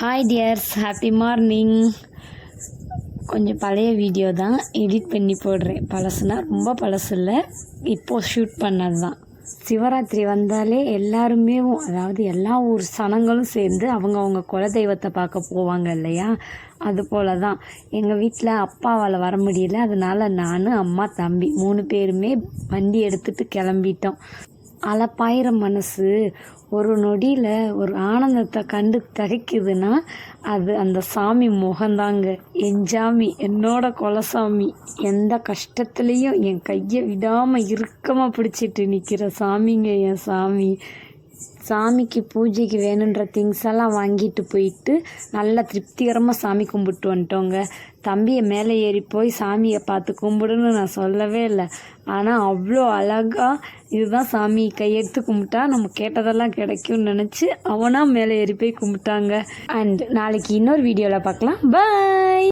Hi tears, happy morning. கொஞ்சம் பழைய video தான் எடிட் பண்ணி போடுறேன். பழசுனா ரொம்ப பழசு இல்லை, இப்போது ஷூட் பண்ணது தான். சிவராத்திரி வந்தாலே எல்லாருமே, அதாவது எல்லா ஊர் சனங்களும் சேர்ந்து அவங்க குலதெய்வத்தை பார்க்க போவாங்க இல்லையா? அது போல தான் எங்கள் வீட்டில் அப்பாவால் வர முடியல. அதனால் நான், அம்மா, தம்பி 3 பேருமே வண்டி எடுத்துகிட்டு கிளம்பிட்டோம். அலப்பாயிர மனசு ஒரு நொடியில் ஒரு ஆனந்தத்தை கண்டு தகைக்குதுன்னா அது அந்த சாமி முகந்தாங்க. என் சாமி, என்னோட குலசாமி. எந்த கஷ்டத்துலேயும் என் கையை விடாமல் இறுக்கமாக பிடிச்சிட்டு நிற்கிற சாமிங்க என் சாமி. சாமிக்கு பூஜைக்கு வேணுன்ற திங்ஸ் எல்லாம் வாங்கிட்டு போயிட்டு நல்லா திருப்திகரமாக சாமி கும்பிட்டு வந்துட்டோங்க. தம்பியை மேலே ஏறி போய் சாமியை பார்த்து கும்பிடுன்னு நான் சொல்லவே இல்லை. ஆனால் அவ்வளோ அழகாக இதுதான் சாமி, கையெடுத்து கும்பிட்டா நம்ம கேட்டதெல்லாம் கிடைக்கும்னு நினச்சி அவனாக மேலே ஏறி போய் கும்பிட்டாங்க. அண்ட் நாளைக்கு இன்னொரு வீடியோவில் பார்க்கலாம். பாய்.